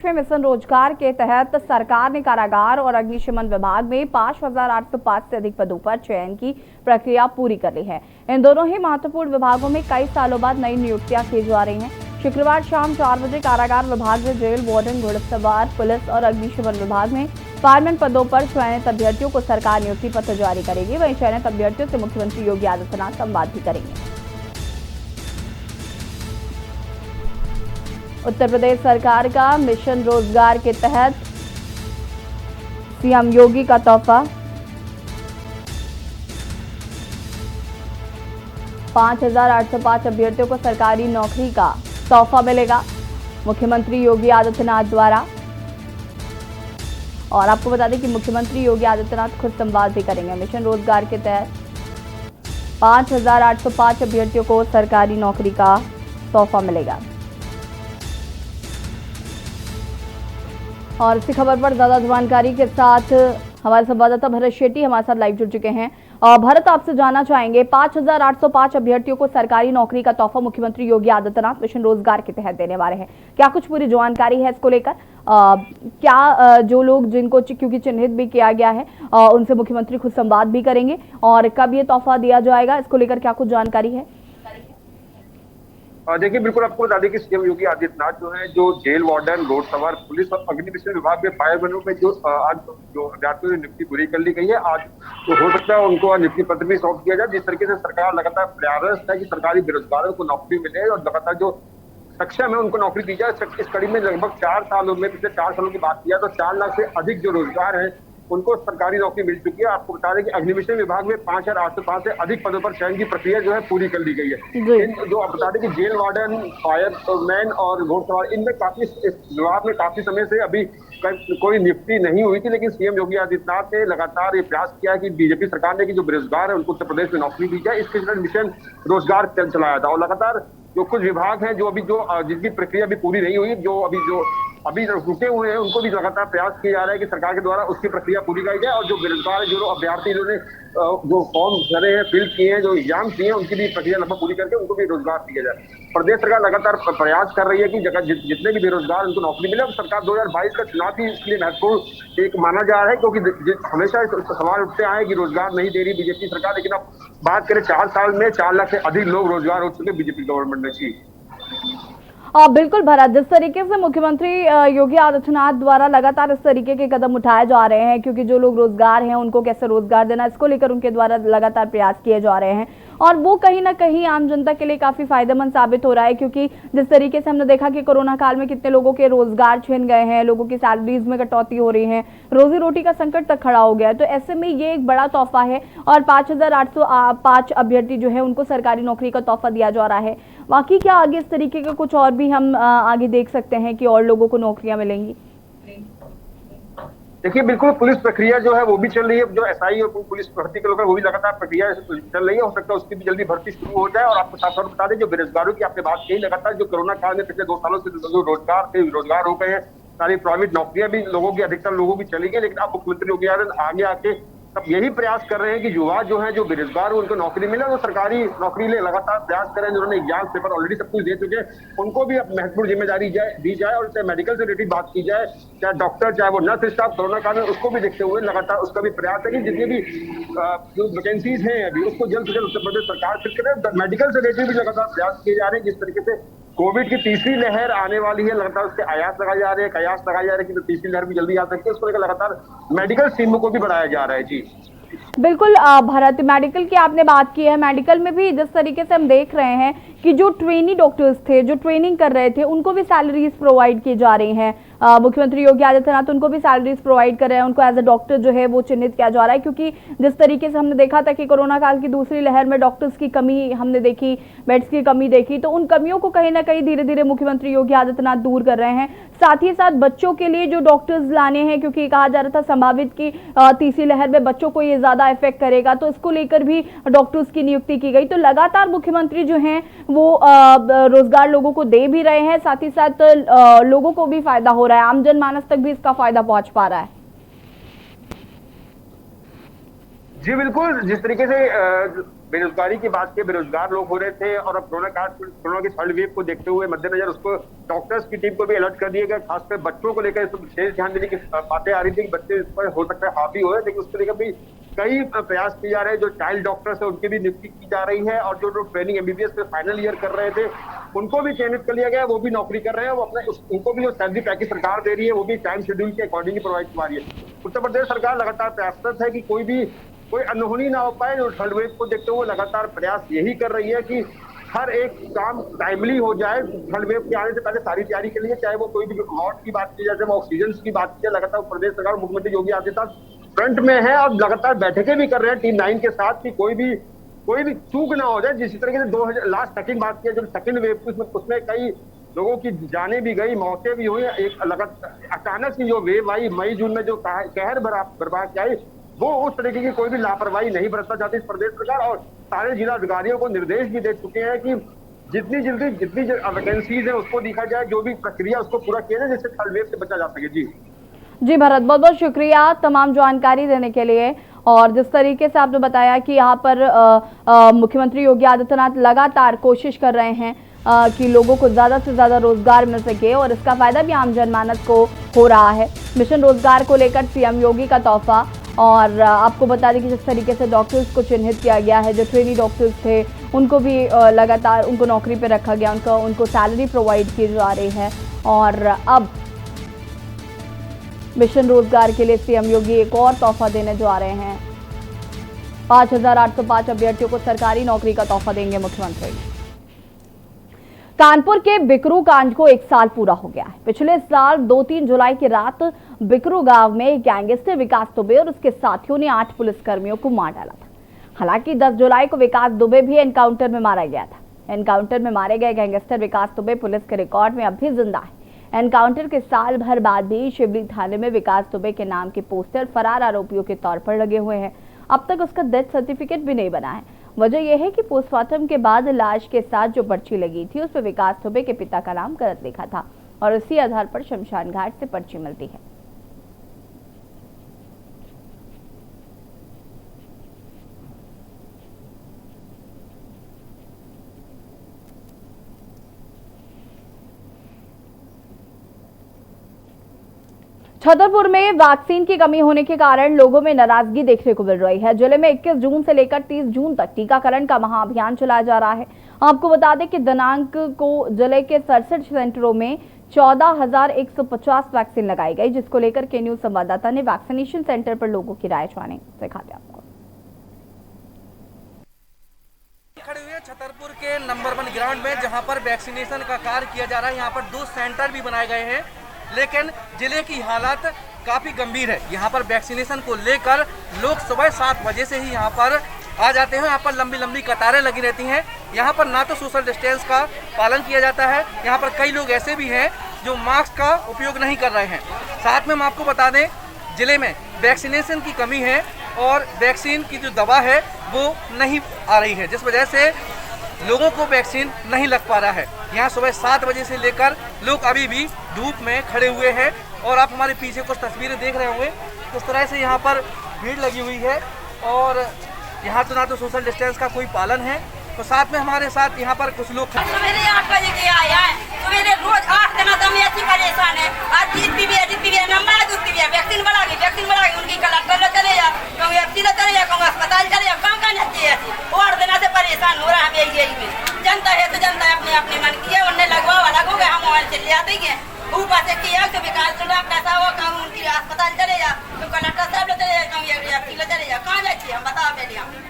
Mission रोजगार के तहत सरकार ने कारागार और अग्निशमन विभाग में 5,805 से अधिक पदों पर चयन की प्रक्रिया पूरी कर ली है। इन दोनों ही महत्वपूर्ण विभागों में कई सालों बाद नई नियुक्तियां की जा रही हैं। शुक्रवार शाम 4 बजे कारागार विभाग में जेल वार्डन, घुड़सवार, पुलिस और अग्निशमन विभाग में फायरमैन पदों पर चयनित अभ्यर्थियों को सरकार नियुक्ति पत्र जारी करेगी। वहीं चयनित अभ्यर्थियों से मुख्यमंत्री योगी आदित्यनाथ संवाद भी करेंगे। उत्तर प्रदेश सरकार का मिशन रोजगार के तहत सीएम योगी का तोहफा, 5,805 अभ्यर्थियों को सरकारी नौकरी का तोहफा मिलेगा मुख्यमंत्री योगी आदित्यनाथ द्वारा। और आपको बता दें कि मुख्यमंत्री योगी आदित्यनाथ खुद संवाद भी करेंगे। मिशन रोजगार के तहत 5,805 अभ्यर्थियों को सरकारी नौकरी का तोहफा मिलेगा। और इसी खबर पर ज्यादा जानकारी के साथ हमारे संवाददाता भरत शेट्टी हमारे साथ लाइव जुड़ चुके हैं। भरत, आपसे जानना चाहेंगे, 5,805 अभ्यर्थियों को सरकारी नौकरी का तोहफा मुख्यमंत्री योगी आदित्यनाथ मिशन रोजगार के तहत देने वाले हैं। क्या कुछ पूरी जानकारी है इसको लेकर? क्या जो लोग जिनको क्योंकि चिन्हित भी किया गया है उनसे मुख्यमंत्री खुद संवाद भी करेंगे, और कब ये तोहफा दिया जाएगा, इसको लेकर क्या कुछ जानकारी है? देखिए, बिल्कुल आपको बता दें कि सीएम योगी आदित्यनाथ जो है, जो जेल वार्डन, घुड़सवार, पुलिस और अग्निशमन विभाग में फायरमैनों में जो आज जो अभ्यर्थियों की नियुक्ति पूरी कर ली गई है, आज तो हो सकता है उनको नियुक्ति पत्र भी सौंप दिया जाए। जिस तरीके से सरकार लगातार प्रयासरत है कि सरकारी बेरोजगारों को नौकरी मिले और लगातार जो सक्षम है उनको नौकरी दी जाए। इस कड़ी में लगभग 4 सालों में, पिछले 4 सालों की बात किया तो 4 लाख से अधिक जो रोजगार है उनको सरकारी नौकरी मिल चुकी है। आपको बता दें कि अग्निशमन विभाग में 5,805 से अधिक पदों पर चयन की प्रक्रिया जो है पूरी कर ली गई है। जो आप बता दें कि जेल वार्डन, फायरमैन और घुड़सवार, इनमें काफी इस विभाग में काफी समय से अभी कोई नियुक्ति नहीं हुई थी, लेकिन सीएम योगी आदित्यनाथ ने लगातार ये प्रयास किया कि बीजेपी सरकार ने कि जो बेरोजगार है उनको उत्तर प्रदेश में नौकरी दी जाए। इसके तहत मिशन रोजगार चलाया था और लगातार जो कुछ विभाग हैं जो जिनकी प्रक्रिया अभी पूरी नहीं हुई, जो अभी रुके हुए हैं, उनको भी लगातार प्रयास किया जा रहा है कि सरकार के द्वारा उसकी प्रक्रिया पूरी की जाए। और जो बेरोजगार जो अभ्यर्थी जिन्होंने जो फॉर्म भरे हैं, फिल किए हैं, जो एग्जाम दिए हैं, उनकी भी प्रक्रिया लगभग पूरी करके उनको भी रोजगार दिया जाए। प्रदेश सरकार लगातार प्रयास कर रही है कि जितने भी बेरोजगार उनको नौकरी मिले। अब सरकार 2022 का चुनाव भी इसलिए महत्वपूर्ण एक माना जा रहा है, क्योंकि हमेशा सवाल उठते आए कि रोजगार नहीं दे रही बीजेपी सरकार, लेकिन अब बात करें 4 साल में 4 लाख से अधिक लोग रोजगार हो चुके बीजेपी गवर्नमेंट ने। जी बिल्कुल भरत, जिस तरीके से मुख्यमंत्री योगी आदित्यनाथ द्वारा लगातार इस तरीके के कदम उठाए जा रहे हैं, क्योंकि जो लोग रोजगार हैं उनको कैसे रोजगार देना, इसको लेकर उनके द्वारा लगातार प्रयास किए जा रहे हैं, और वो कहीं ना कहीं आम जनता के लिए काफी फायदेमंद साबित हो रहा है। क्योंकि जिस तरीके से हमने देखा कि कोरोना काल में कितने लोगों के रोजगार छिन गए हैं, लोगों की सैलरीज में कटौती हो रही है, रोजी रोटी का संकट तक खड़ा हो गया है। तो ऐसे में ये एक बड़ा तोहफा है, और 5,805 अभ्यर्थी जो है उनको सरकारी नौकरी का तोहफा दिया जा रहा है। बाकी क्या आगे इस तरीके का कुछ और भी हम आगे देख सकते हैं कि और लोगों को नौकरियां मिलेंगी? देखिए, बिल्कुल पुलिस प्रक्रिया जो है वो भी चल रही है। जो एसआई और पुलिस भर्ती के लोग हैं वो भी लगातार प्रक्रिया चल रही है। हो सकता है उसकी भी जल्दी भर्ती शुरू हो जाए। और आपको साथ साथ बता दें, जो बेरोजगारों की आपने बात कही, लगातार जो कोरोना काल में पिछले 2 सालों से जो रोजगार हो गए हैं, सारी प्राइवेट नौकरियां भी लोगों की, अधिकतर लोगों की चली गई। लेकिन अब मुख्यमंत्री योगी आदित्यनाथ आगे आके तब यही प्रयास कर रहे हैं कि युवा जो है, जो बेरोजगार हो, उनको नौकरी मिले। वो सरकारी नौकरी ले लगातार प्रयास करें। जिन्होंने एग्जाम पेपर ऑलरेडी सब कुछ दे चुके हैं, उनको भी अब महत्वपूर्ण जिम्मेदारी दी जाए। और चाहे मेडिकल से रिलेटेड बात की जाए, चाहे डॉक्टर, चाहे वो नर्स स्टाफ, कोरोना काल में उसको भी देखते हुए लगातार उसका भी प्रयास है कि जितनी भी जो वैकेंसीज हैं अभी, उसको जल्द से जल्द उत्तर प्रदेश सरकार फिल करे। मेडिकल से रिलेटेड भी लगातार प्रयास किए जा रहे हैं। जिस तरीके से कोविड की तीसरी लहर आने वाली है, लगातार उसके आयास लगाए जा रहे हैं, कयास लगाए जा रहे हैं कि तीसरी लहर भी जल्दी आ सकती है। उसको लेकर लगातार मेडिकल स्ट्रीम को भी बढ़ाया जा रहा है। जी बिल्कुल भरत, मेडिकल की आपने बात की है। मेडिकल में भी जिस तरीके से हम देख रहे हैं कि जो ट्रेनी डॉक्टर्स थे, जो ट्रेनिंग कर रहे थे, उनको भी सैलरीज प्रोवाइड की जा रही हैं। मुख्यमंत्री योगी आदित्यनाथ उनको भी सैलरीज प्रोवाइड कर रहे हैं। उनको एज अ डॉक्टर जो है वो चिन्हित किया जा रहा है, क्योंकि जिस तरीके से हमने देखा था कि कोरोना काल की दूसरी लहर में डॉक्टर्स की कमी हमने देखी, बेड्स की कमी देखी, तो उन कमियों को कहीं ना कहीं धीरे धीरे मुख्यमंत्री योगी आदित्यनाथ दूर कर रहे हैं। साथ ही साथ बच्चों के लिए जो डॉक्टर्स लाने हैं, क्योंकि कहा जा रहा था संभावित की तीसरी लहर में बच्चों को ये ज्यादा इफेक्ट करेगा, तो इसको लेकर भी डॉक्टर्स की नियुक्ति की गई। तो लगातार मुख्यमंत्री जो हैं वो रोजगार लोगों को दे भी रहे हैं, साथ ही साथ लोगों को भी फायदा हो रहा है, आम जनमानस तक भी इसका फायदा पहुंच पा रहा है। जी बिल्कुल, जिस तरीके से बेरोजगारी की बात की, बेरोजगार लोग हो रहे थे और अब कोरोना की थर्ड वेव को देखते हुए मद्देनजर उसको डॉक्टर्स की टीम को भी अलर्ट कर दिया गया। खासकर बच्चों को लेकर इस पर विशेष ध्यान देने की बातें आ रही थी कि बच्चे इस पर हो सकता है हावी हो, लेकिन उसको लेकर भी कई प्रयास किए जा रहे हैं। जो चाइल्ड डॉक्टर्स है उनकी भी नियुक्ति की जा रही है और जो ट्रेनिंग एमबीबीएस में फाइनल ईयर कर रहे थे उनको भी चयनित कर लिया गया, वो भी नौकरी कर रहे हैं। वो अपने उनको भी जो सैलरी पैकेज सरकार दे रही है वो भी टाइम शेड्यूल के अकॉर्डिंग प्रोवाइड करवा रही है। उत्तर प्रदेश सरकार लगातार प्रयासरत है कि कोई अनहोनी ना हो पाए। और थर्ड वेव को देखते हुए लगातार प्रयास यही कर रही है कि हर एक काम टाइमली हो जाए। थर्ड वेव के आने से पहले सारी तैयारी के लिए, चाहे वो कोई भी वार्ड की बात की जाए, चाहे ऑक्सीजन की बात की जाए, लगातार प्रदेश सरकार मुख्यमंत्री योगी आदित्यनाथ फ्रंट में है और लगातार बैठकें भी कर रहे हैं टीम 9 के साथ कि कोई भी चूक ना हो जाए। जिस तरीके से 2000 लास्ट सेकंड बात की, जब सेकंड वेव की उसमें कई लोगों की जानें भी गई, मौतें भी हुई। एक लगातार अचानक से जो वेव आई मई जून में, जो कहर बर्बाद आई, वो उस तरीके की कोई भी लापरवाही नहीं बरतना चाहती इस प्रदेश सरकार। और सारे जिला अधिकारियों को निर्देश भी दे चुके हैं कि जितनी वैकेंसीज है उसको देखा जाए, जो भी प्रक्रिया उसको पूरा किया जाए, जिससे थर्ड वेव से बचा जा सके। जी भरत, बहुत बहुत शुक्रिया तमाम जानकारी देने के लिए। और जिस तरीके से आपने बताया कि यहाँ पर मुख्यमंत्री योगी आदित्यनाथ लगातार कोशिश कर रहे हैं कि लोगों को ज़्यादा से ज़्यादा रोजगार मिल सके और इसका फायदा भी आम जनमानस को हो रहा है। मिशन रोजगार को लेकर सीएम योगी का तोहफा। और आपको बता दें कि जिस तरीके से डॉक्टर्स को चिन्हित किया गया है, जो ट्रेनी डॉक्टर्स थे उनको भी लगातार उनको नौकरी पर रखा गया, उनको सैलरी प्रोवाइड की जा रही है। और अब मिशन रोजगार के लिए सीएम योगी एक और तोहफा देने जा रहे हैं। 5,805 अभ्यर्थियों को सरकारी नौकरी का तोहफा देंगे मुख्यमंत्री। कानपुर के बिकरू कांड को 1 साल पूरा हो गया है। पिछले साल 2-3 जुलाई की रात बिकरू गांव में गैंगस्टर विकास दुबे और उसके साथियों ने 8 पुलिसकर्मियों को मार डाला था। हालांकि 10 जुलाई को विकास दुबे भी एनकाउंटर में मारा गया था। एनकाउंटर में मारे गए गैंगस्टर विकास दुबे पुलिस के रिकॉर्ड में अब भी जिंदा है। एनकाउंटर के साल भर बाद भी शिवली थाने में विकास दुबे के नाम के पोस्टर फरार आरोपियों के तौर पर लगे हुए हैं। अब तक उसका डेथ सर्टिफिकेट भी नहीं बना है। वजह यह है कि पोस्टमार्टम के बाद लाश के साथ जो पर्ची लगी थी उस पर विकास दुबे के पिता का नाम गलत लिखा था और इसी आधार पर शमशान घाट से पर्ची मिलती है। छतरपुर में वैक्सीन की कमी होने के कारण लोगों में नाराजगी देखने को मिल रही है। जिले में 21 जून से लेकर 30 जून तक टीकाकरण का महाअभियान चलाया जा रहा है। आपको बता दें कि दिनांक को जिले के 67 सेंटरों में 14,150 वैक्सीन लगाई गई, जिसको लेकर के न्यूज संवाददाता ने वैक्सीनेशन सेंटर पर लोगों की राय जानी। दिखाते आपको। खड़े हुए छतरपुर के नंबर 1 ग्राउंड में, जहां पर वैक्सीनेशन का कार्य किया जा रहा है। यहाँ पर 2 सेंटर भी बनाए गए हैं, लेकिन जिले की हालत काफ़ी गंभीर है। यहाँ पर वैक्सीनेशन को लेकर लोग सुबह 7 बजे से ही यहाँ पर आ जाते हैं। यहाँ पर लंबी लंबी कतारें लगी रहती हैं। यहाँ पर ना तो सोशल डिस्टेंस का पालन किया जाता है, यहाँ पर कई लोग ऐसे भी हैं जो मास्क का उपयोग नहीं कर रहे हैं। साथ में हम आपको बता दें, जिले में वैक्सीनेशन की कमी है और वैक्सीन की जो दवा है वो नहीं आ रही है, जिस वजह से लोगों को वैक्सीन नहीं लग पा रहा है। यहाँ सुबह 7 बजे से लेकर लोग अभी भी धूप में खड़े हुए हैं और आप हमारे पीछे कुछ तस्वीरें देख रहे होंगे। किस तरह से यहाँ पर भीड़ लगी हुई है और यहाँ तो ना तो सोशल डिस्टेंस का कोई पालन है, तो साथ में हमारे साथ यहाँ पर कुछ लोग सवेरे 8 बजे के आया है। सवेरे रोज 8 दिन तो मैं ऐसी परेशान है। आज दूध पीवी नंबर दूध पीवी वैक्सीन बढ़ा गई उनकी कलेक्टर चले जा कहूँ एफसी चले जा कहूँ अस्पताल चले जा कहाँ नहीं ऐसी और दिन से परेशान हो रहा है। यही में जनता है तो जनता अपने अपने मन की है, उन्हें लगवा अलग हो गया, हम मोबाइल चले आते हैं। ऊपर से किया तो विकास कैसा हुआ कहूँ उनकी अस्पताल चले जा तो कलेक्टर साहब चले जा कहूँ एफसी चले जा कहाँ जाती हम बता पहले।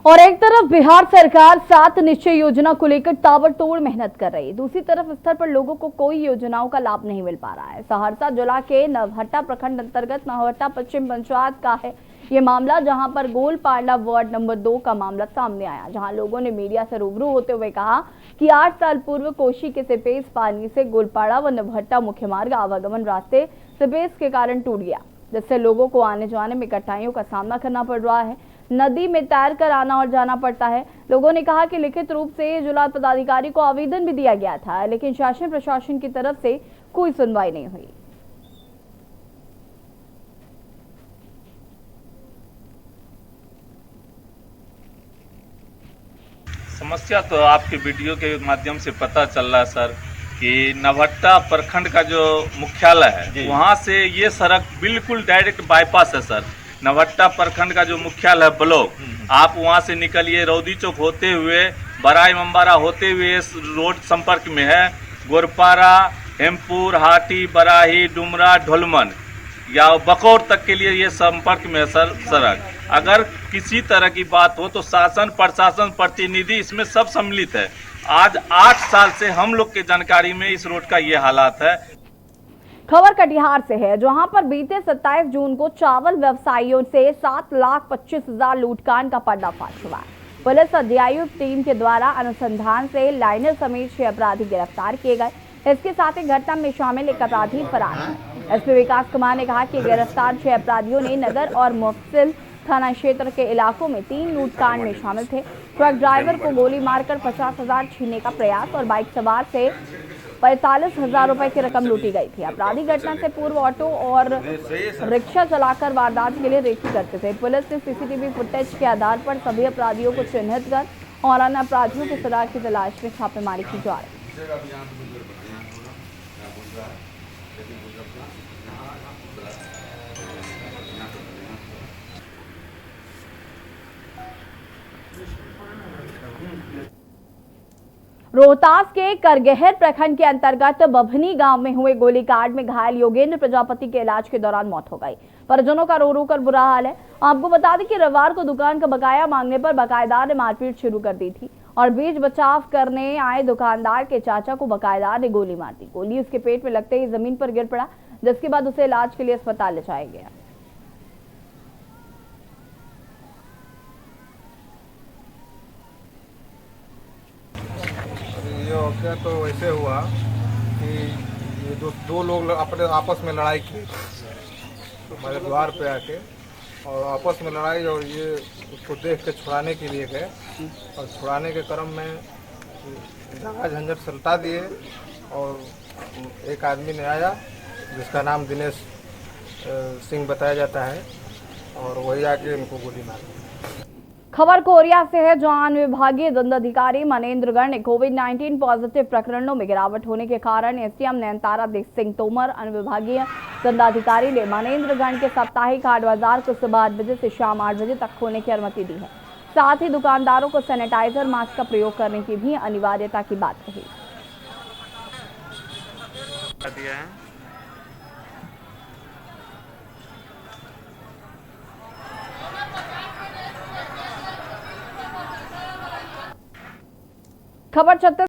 और एक तरफ बिहार सरकार 7 निश्चय योजना को लेकर ताबड़तोड़ मेहनत कर रही है, दूसरी तरफ स्तर पर लोगों को कोई योजनाओं का लाभ नहीं मिल पा रहा है। सहरसा जिला के नवहट्टा प्रखंड अंतर्गत नवहट्टा पश्चिम पंचायत का है ये मामला, जहां पर गोलपाड़ा वार्ड नंबर 2 का मामला सामने आया, जहां लोगों ने मीडिया से रूबरू होते हुए कहा कि 8 साल पूर्व कोशी के सिपेस पानी से गोलपाड़ा व नवहट्टा मुख्य मार्ग आवागमन रास्ते सिपेस के कारण टूट गया, जिससे लोगों को आने जाने में कठिनाइयों का सामना करना पड़ रहा है। नदी में तैर कर आना और जाना पड़ता है। लोगों ने कहा कि लिखित रूप से जिला पदाधिकारी को आवेदन भी दिया गया था, लेकिन शासन प्रशासन की तरफ से कोई सुनवाई नहीं हुई। समस्या तो आपके वीडियो के माध्यम से पता चल रहा है सर कि नवहट्टा प्रखंड का जो मुख्यालय है वहाँ से ये सड़क बिल्कुल डायरेक्ट बाईपास है सर। नवहट्टा प्रखंड का जो मुख्यालय है ब्लॉक, आप वहाँ से निकलिए रौदी चौक होते हुए बराई मम्बारा होते हुए इस रोड संपर्क में है। गोरपारा, हेमपुर, हाटी, बराही, डुमरा, ढोलमन या बकौर तक के लिए ये संपर्क में है सर सड़क। अगर किसी तरह की बात हो तो शासन, प्रशासन, प्रतिनिधि इसमें सब सम्मिलित है। आज 8 साल से हम लोग के जानकारी में इस रोड का ये हालात है। खबर कटिहार से है, जहां पर बीते 27 जून को चावल व्यवसायियों से 7,25,000 लूटकांड का पर्दाफाश हुआ। पुलिस अध्यायुक्त टीम के द्वारा अनुसंधान से लाइनर समेत 6 अपराधी गिरफ्तार किए गए। इसके साथ ही घटना में शामिल एक अपराधी फरार है। एसपी विकास कुमार ने कहा कि गिरफ्तार 6 अपराधियों ने नगर और मुफस्सिल थाना क्षेत्र के इलाकों में 3 लूटकांड में शामिल थे। ट्रक ड्राइवर को गोली मारकर 50,000 छीनने का प्रयास और बाइक सवार से 45,000 रुपए की रकम लूटी गई थी। अपराधी घटना से पूर्व ऑटो और रिक्शा चलाकर वारदात के लिए रेकी करते थे। पुलिस ने सीसीटीवी फुटेज के आधार पर सभी अपराधियों को चिन्हित कर और अन्य अपराधियों की फिरार की तलाश में छापेमारी की जा रही है। रोहतास के करगहर प्रखंड के अंतर्गत बभनी गांव में हुए गोलीकांड में घायल योगेंद्र प्रजापति के इलाज के दौरान मौत हो गई। परिजनों का रो रो कर बुरा हाल है। आपको बता दें कि रविवार को दुकान का बकाया मांगने पर बकायेदार ने मारपीट शुरू कर दी थी और बीच बचाव करने आए दुकानदार के चाचा को बकायेदार ने गोली मार दी। गोली उसके पेट में लगते ही जमीन पर गिर पड़ा, जिसके बाद उसे इलाज के लिए अस्पताल ले जाया गया। ये वाक़या तो ऐसे हुआ कि ये दो लोग अपने आपस में लड़ाई की तो हमारे द्वार पे आके और आपस में लड़ाई, और ये उसको देख के छुड़ाने के लिए गए और छुड़ाने के क्रम में झगड़ा झंझट सलटा दिए और एक आदमी ने आया जिसका नाम दिनेश सिंह बताया जाता है और वही आके उनको गोली मारी। खबर कोरिया से है, जहां विभागीय दंडाधिकारी मनेंद्रगढ़ ने कोविड-19 पॉजिटिव प्रकरणों में गिरावट होने के कारण एसडीएम नयनतारा सिंह तोमर अनुविभागीय दंडाधिकारी ने मनेंद्रगढ़ के साप्ताहिक हाट बाजार को सुबह 8 बजे से शाम 8 बजे तक खोलने की अनुमति दी है। साथ ही दुकानदारों को सैनिटाइजर मास्क का प्रयोग करने की भी अनिवार्यता की बात कही। खबर छत्तीसगढ़